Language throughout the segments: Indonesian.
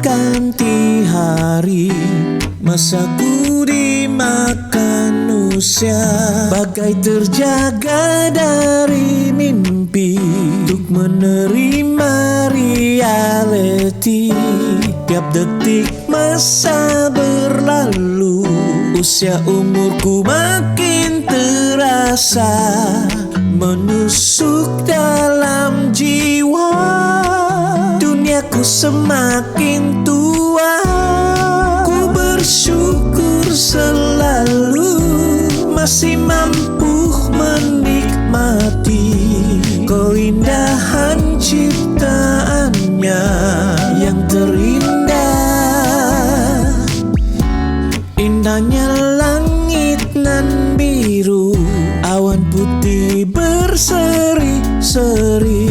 berganti hari, masaku dimakan usia, bagai terjaga dari mimpi untuk menerima reality. Tiap detik masa berlalu, usia umurku makin terasa menusuk dalam jiwa. Duniaku semakin tua, ku bersyukur selalu masih mampu menikmati keindahan ciptaannya yang terindah. Indahnya langit nan biru, awan putih berseri-seri,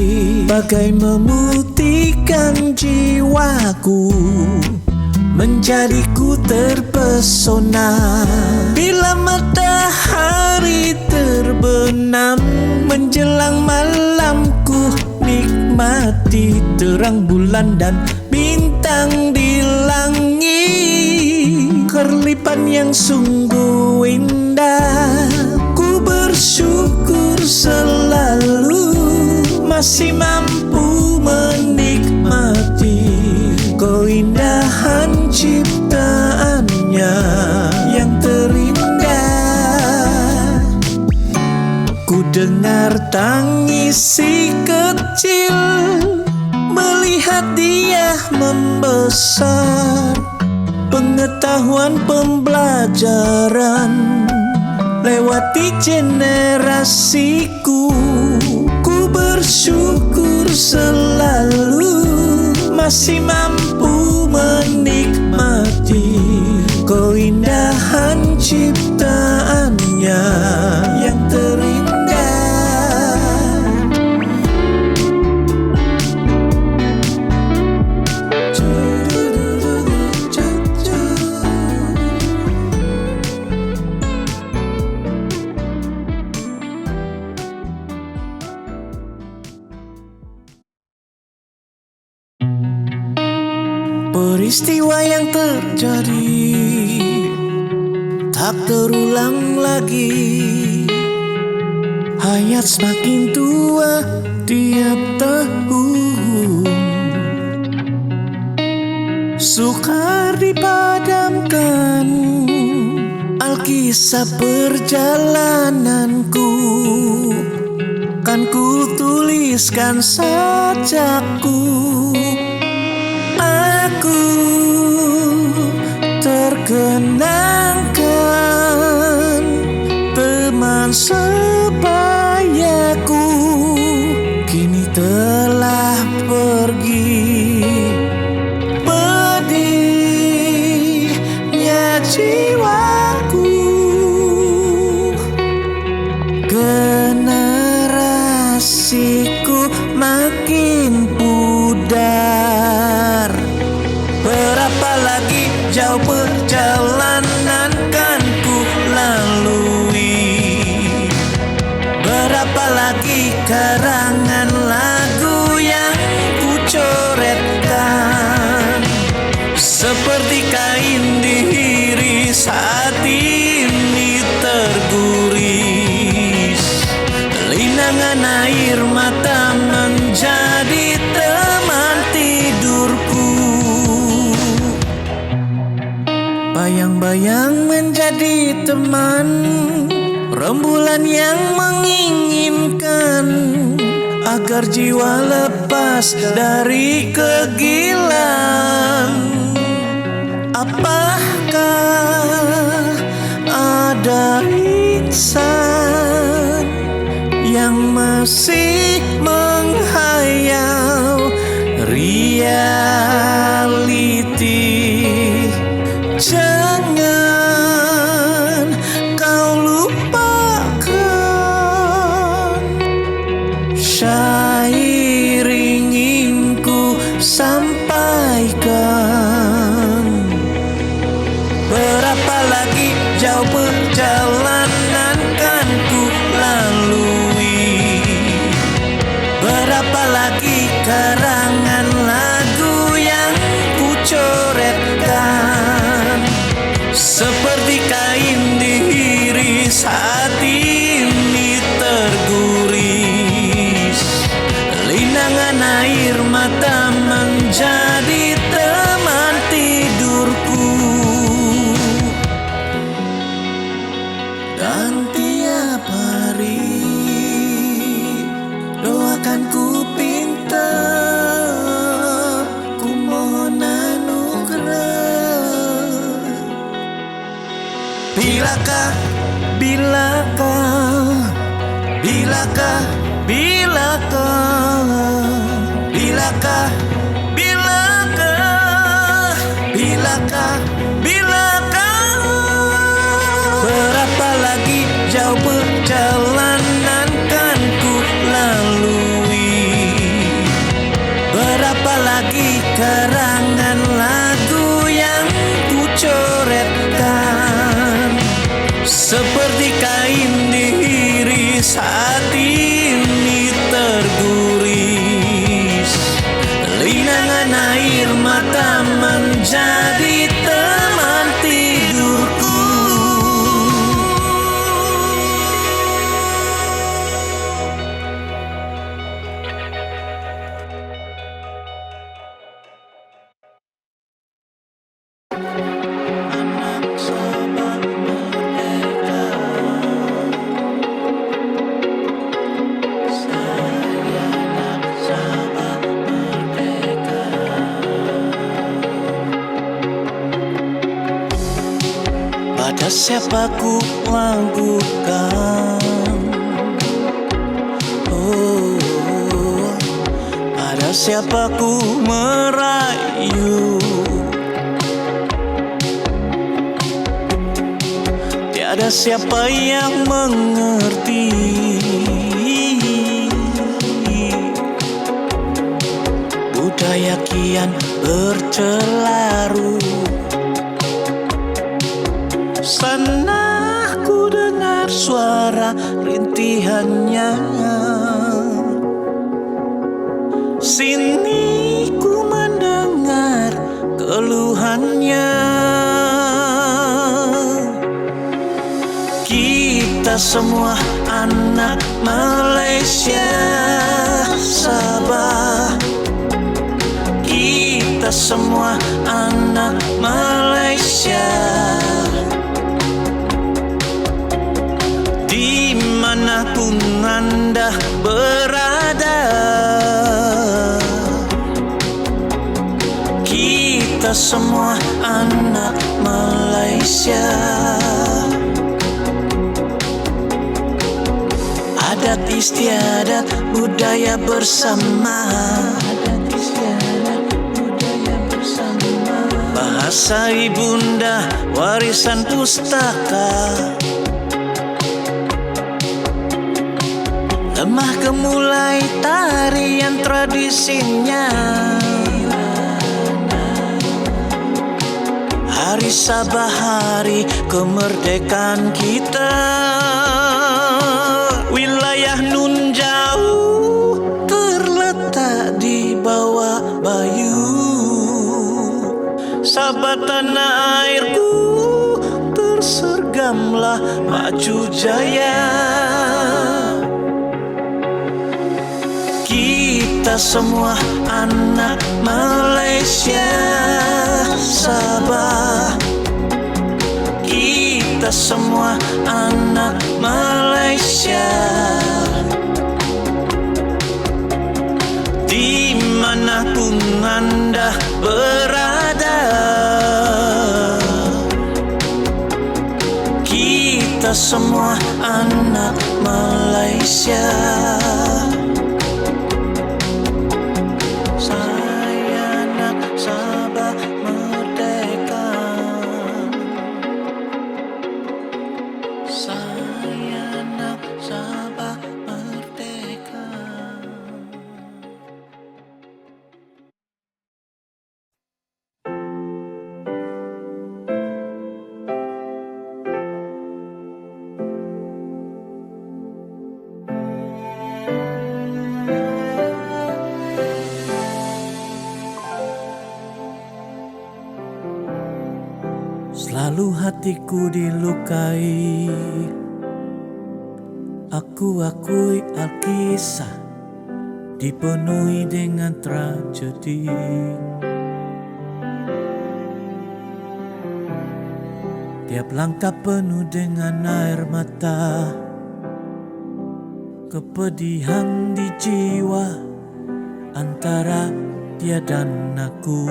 bagai memutihkan jiwaku, menjadiku terpesona. Bila matahari terbenam menjelang malamku nikmati terang bulan dan bintang di langit, kerlipan yang sungguh indah. Ku bersyukur selalu masih mampu menikmati keindahan ciptaannya yang terindah. Ku dengar tangis si kecil melihat dia membesar, pengetahuan pembelajaran lewati generasiku. Ku bersyukur selalu masih mampu menikmati keindahan ciptaannya yang terindah. Peristiwa yang terjadi tak terulang lagi. Hayat semakin tua tiap tahun, sukar dipadamkan alkisah perjalananku. Kan ku tuliskan sajaku. Aku terkenangkan teman sebayaku kini telah pergi. Pedihnya jiwaku, generasiku makin pudar. Berapa lagi jauh perjalanan kan ku lalui, berapa lagi karangan lagu yang ku coretkan, seperti kain diiris hati ini terguris. Linangan air mata menjadi teman tidurku, bayang-bayang menjadi teman, rembulan yang menginginkan agar jiwa lepas dari kegilaan. Apakah ada insan yang masih menghayal reality? Jangan kau lupakan syair ingin ku sampaikan. Berapa lagi jauh perjalanan kan ku lalui, berapa lagi karangan lagu yang ku coba Linangan air mata menjadi teman tidurku, dan tiap hari doakan ku pinta, ku mohon anugerah. Bilakah, bilakah, bilakah, bilakah, bilakah, bilakah, bilakah, bilakah. Berapa lagi jauh perjalanan kan ku lalui, berapa lagi karangan lagu yang ku coretkan, seperti kain diiris hati ini terguris. Linangan air mata menjadi teman tidurku. Anak Sabah merdeka, saya anak Sabah merdeka. Pada siapa ku lakukan, oh, pada siapa ku merayu. Tiada siapa yang mengerti budaya kian bercelaru. Sana ku dengar suara rintihannya, sini ku mendengar keluhannya. Kita semua anak Malaysia Sabah, kita semua anak Malaysia. Dimanapun Anda berada, kita semua anak Malaysia. Adat istiadat budaya bersama, adat istiadat budaya bersama. Bahasa ibunda warisan pustaka, lemah gemulai tarian tradisinya. Hari Sabah, hari kemerdekaan kita. Wilayah nun jauh terletak di bawah bayu. Sabah tanah airku tersergamlah maju jaya. Kita semua anak Malaysia Sabah, kita semua anak Malaysia. Dimanapun Anda berada, kita semua anak Malaysia. Saya anak Sabah merdeka, saya anak Sabah merdeka. Selalu hatiku dilukai, aku akui alkisah dipenuhi dengan tragedi. Tiap langkah penuh dengan air mata, kepedihan di jiwa antara dia dan aku.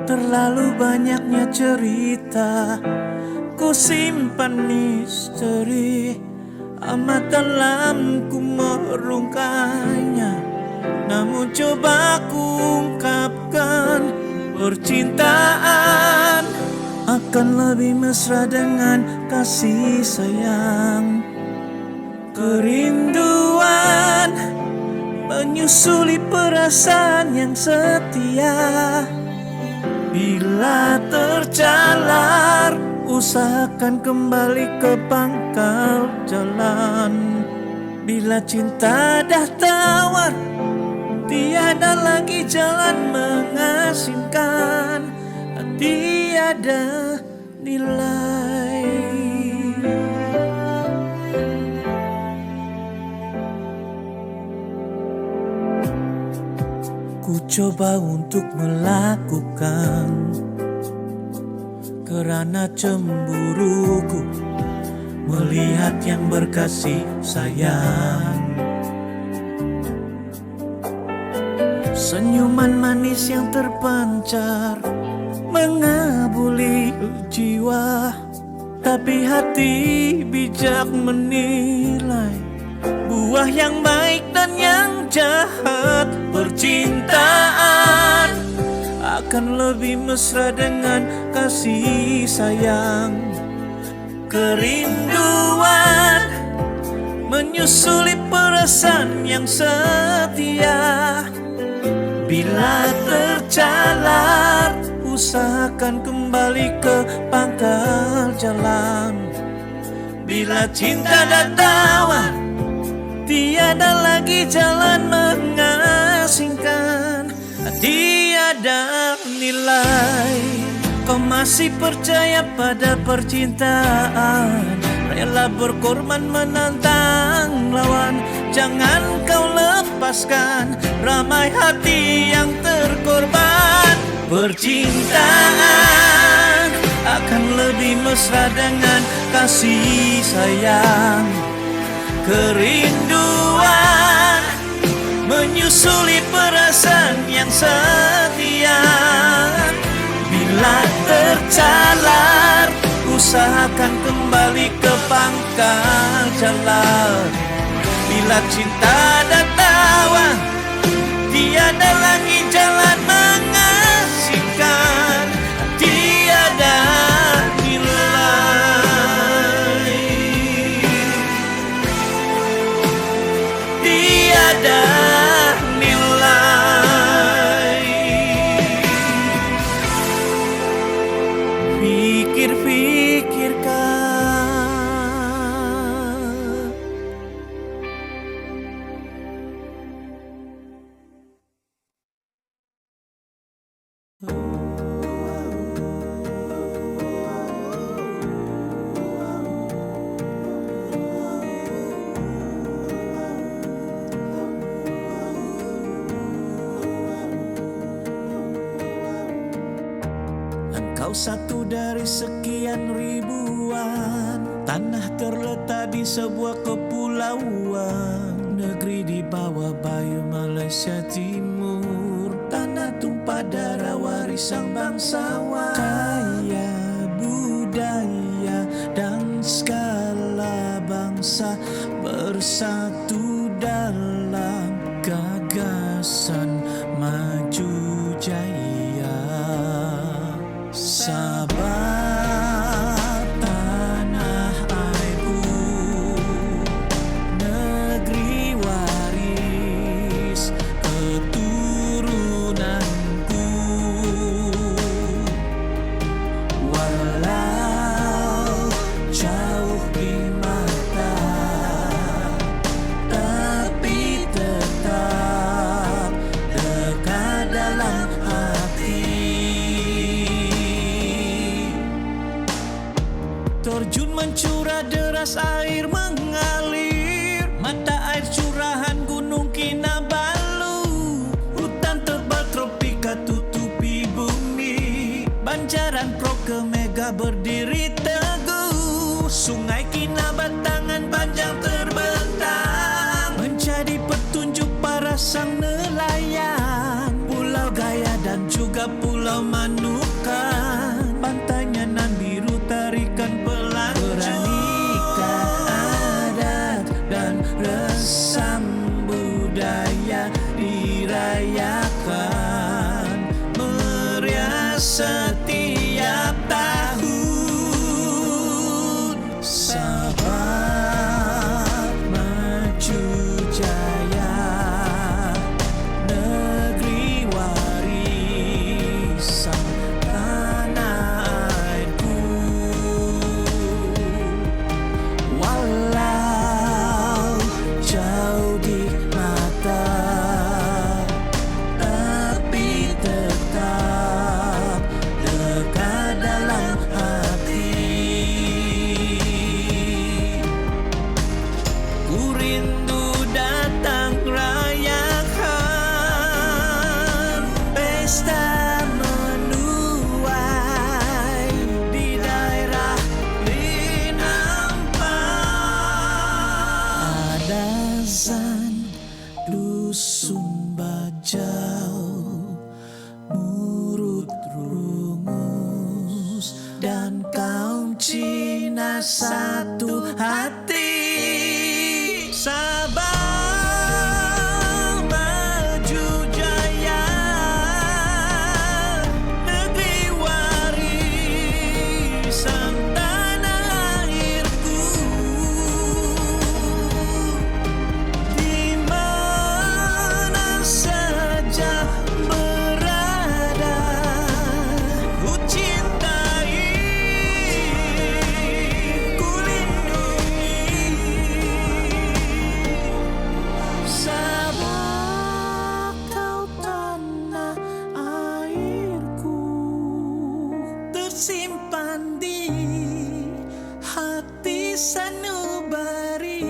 Terlalu banyaknya cerita ku simpan misteri, amat dalam ku merungkainya. Namun coba ku ungkapkan, percintaan akan lebih mesra dengan kasih sayang. Kerinduan menyusuli perasaan yang setia. Bila tercalar, usahakan kembali ke pangkal jalan. Bila cinta dah tawar, tiada lagi jalan mengasingkan, tiada nilai. Ku coba untuk melakukan kerana cemburuku melihat yang berkasih sayang. Senyuman manis yang terpancar mengabuli jiwa, tapi hati bijak menilai buah yang baik dan yang jahat. Percintaan akan lebih mesra dengan kasih sayang. Kerinduan menyusuli perasaan yang setia. Bila tercalar, usahakan kembali ke pangkal jalan. Bila cinta dah tawar, tiada lagi jalan mengasingkan, tiada nilai. Kau masih percaya pada percintaan, rela berkorban menantang lawan. Jangan kau lepaskan ramai hati yang terkorban. Percintaan akan lebih mesra dengan kasih sayang. Kerinduan menyusuli perasaan yang setia. Bila tercalar, usahakan kembali ke pangkal jalan. Bila cinta dah tawar, tiada lagi jalan mengasingkan, tiada nilai. Tiada nilai. Pikir-pikirkan. Engkau satu dari sekian ribuan. Tanah terletak di sebuah kepulauan, negeri di bawah bayu Malaysia Timur. Tanah tumpah darah warisan bangsawan, kaya budaya dan segala bangsa bersatu dalam gagasan maju jaya. Sabah tanah airku, negeri waris keturunanku. Walau jauh di mata, tapi tetap gagah berdiri teguh. Sungai Kinabatangan panjang terbentang, menjadi petunjuk para sang nelayan. Pulau Gaya dan juga Pulau Manukan, pantainya nan biru tarikan pelancong. Peranika adat dan resam budaya dirayakan meriah setiap tahun. Sahabat maju jaya, negeri warisan tanah airku. Walau jauh di mata, tapi tetap dekat dalam hati. Ku rindu datang rayakan pesta menuai di daerah Linampan. Ada zan dusun Bajau, Murut Rungus, dan kaum Cina satu hati. Sabang maju jaya, negeri warisan tanah airku. Di mana saja berada, ku cintai, ku lindungi. Sabah kau tanah airku, tersimpan di hati sanubariku.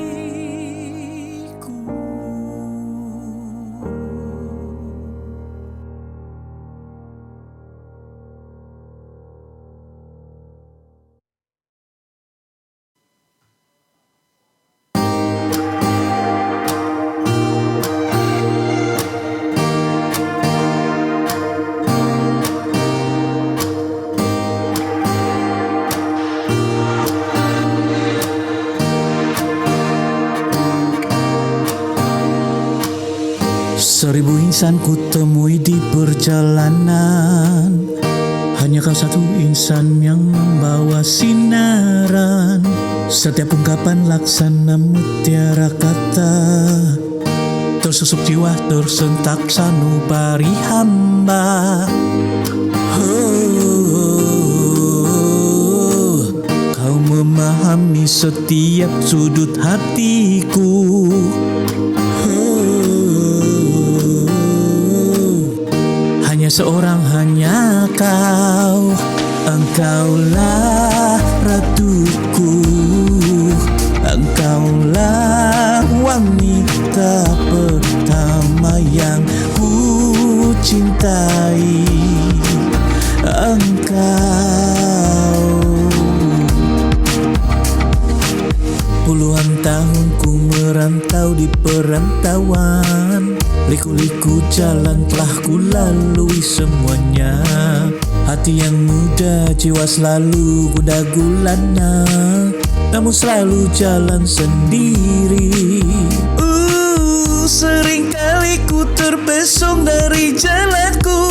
Seribu insan ku temui di perjalanan, hanya kau satu insan yang membawa sinaran. Setiap ungkapan laksana mutiara kata, tersusuk jiwa tersentak sanubari hamba. Kau memahami setiap sudut hatiku. Hanya seorang, hanya kau. Engkaulah ratuku, engkaulah wanita pertama yang ku cintai. Engkau. Puluhan tahun ku merantau di perantauan, liku-liku jalan telah ku lalui semuanya. Hati yang muda, jiwa selalu kuda gulana, namun selalu jalan sendiri. Seringkali ku terpesong dari jalanku,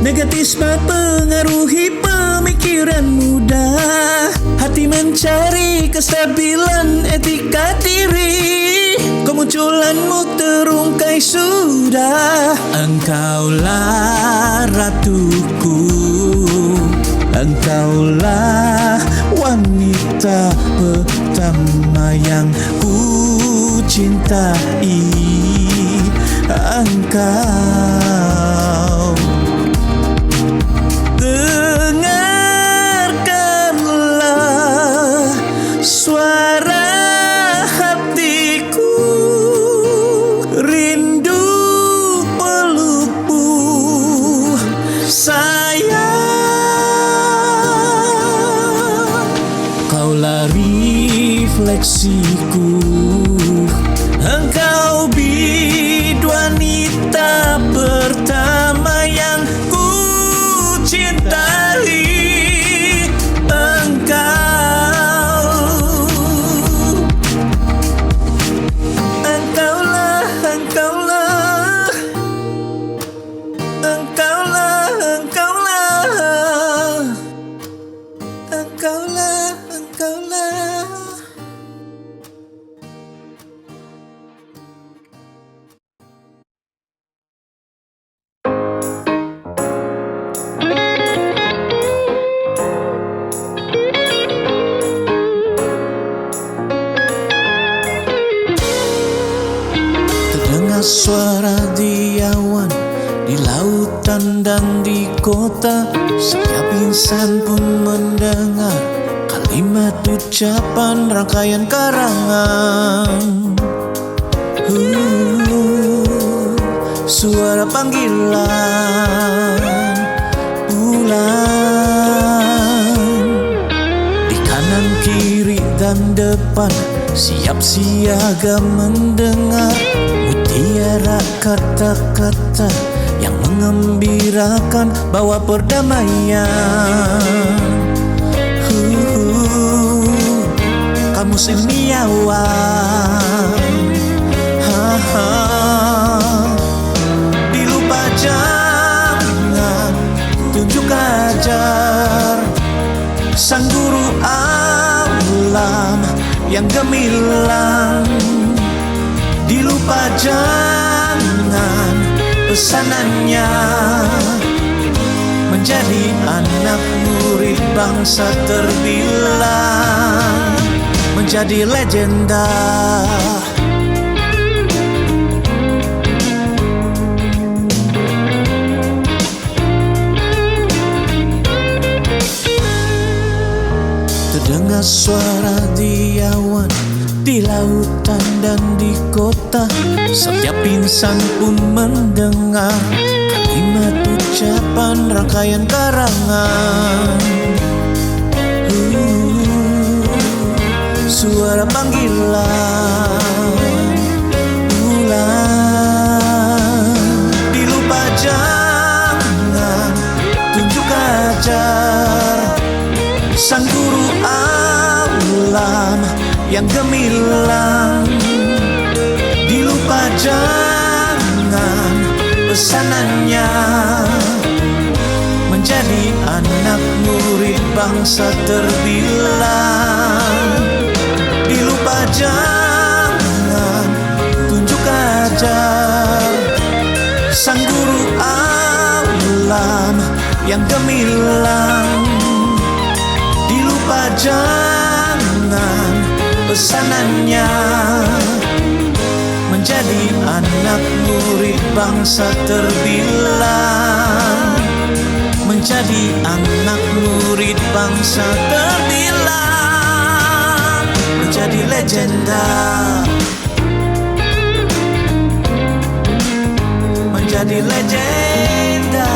negatisme pengaruhi pemikiran muda. Hati mencari kestabilan etika diri, kemunculanmu terungkai sudah. Engkaulah ratuku, engkaulah wanita pertama yang ku cintai. Engkau. Dengarkanlah suara hatiku, rindu pelukmu sayang. kekasihku. Engkau bidwanita pertama yang ku cintai. Suara diawan di lautan dan di kota, setiap insan pun mendengar kalimat ucapan rangkaian karangan. Suara panggilan pulang, di kanan kiri dan depan siap siaga mendengar mutiara kata-kata yang mengembirakan bawa perdamaian. Kamu ilmiawan, dilupa jangan tunjuk ajar sang guru alam yang gemilang. Dilupa jangan pesanannya, menjadi anak murid bangsa terbilang, menjadi legenda. Terdengar suara diawan di lautan dan di kota, setiap insan pun mendengar kalimat ucapan rangkaian karangan. Suara panggilan pulang, dilupa jangan tunjuk ajar sang guru alam yang gemilang. Dilupa jangan pesanannya, menjadi anak murid bangsa terbilang. Dilupa jangan tunjuk ajar sang guru alam yang gemilang. Dilupa jangan pesanannya, menjadi anak murid bangsa terbilang, menjadi anak murid bangsa terbilang, menjadi legenda, menjadi legenda.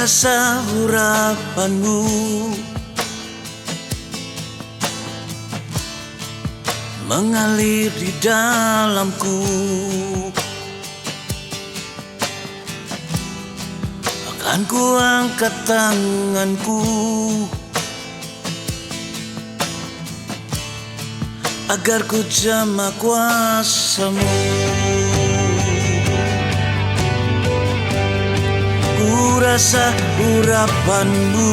Rasa harapanmu mengalir di dalamku, akan ku angkat tanganku agar ku jamah kuasamu. Ku rasa urapanmu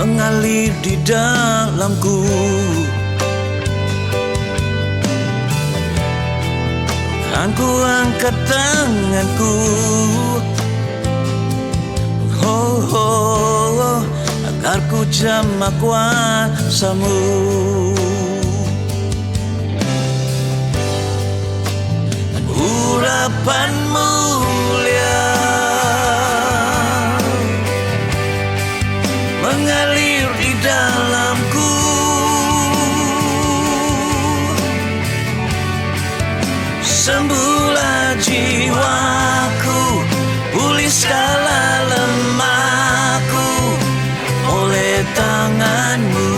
mengalir di dalamku. Kan ku angkat tanganku, oh, oh, oh, agar ku jamah kuasamu. Dan urapan mulia mengalir di dalamku. Sembuhlah jiwaku, pulih segala lemahku oleh tanganmu.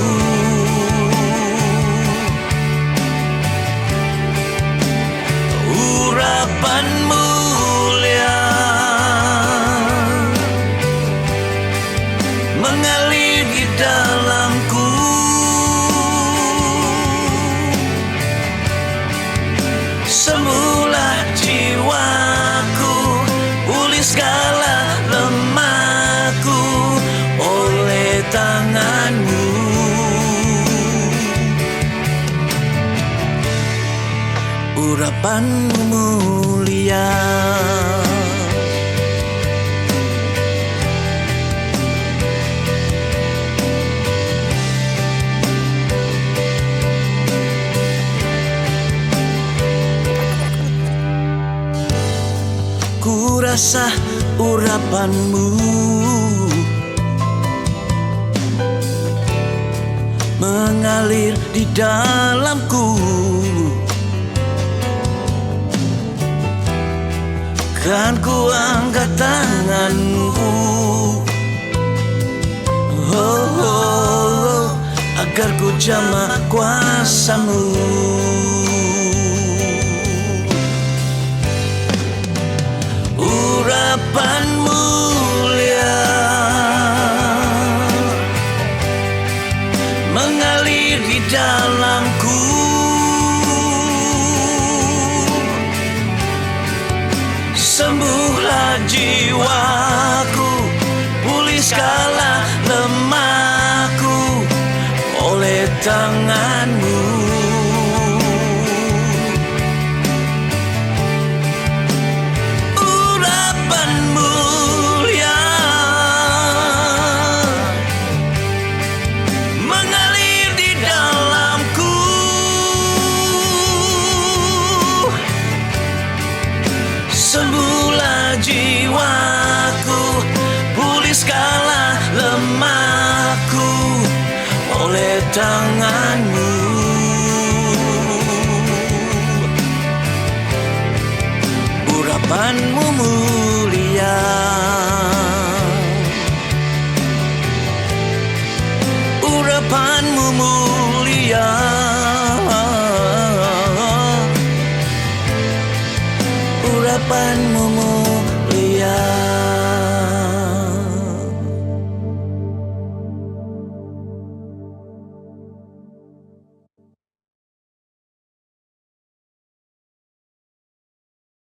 Urapan mulia mengalir di dalamku. Sembuhlah jiwaku, pulih segala lemahku oleh tanganmu. Urapanmu mulia, ku rasa urapanmu mengalir di dalamku. Kan ku angkat tanganku, oh, oh, oh, agar ku jamah kuasamu. Urapan mulia mengalir di dalamku. Sembuhlah jiwaku, pulih segala lemahku oleh tanganmu. Urapan mulia mengalir di dalamku. Sembuhlah jiwaku, pulih segala lemahku oleh tanganmu. Urapanmu mulia, urapanmu mulia, urapanmu mulia.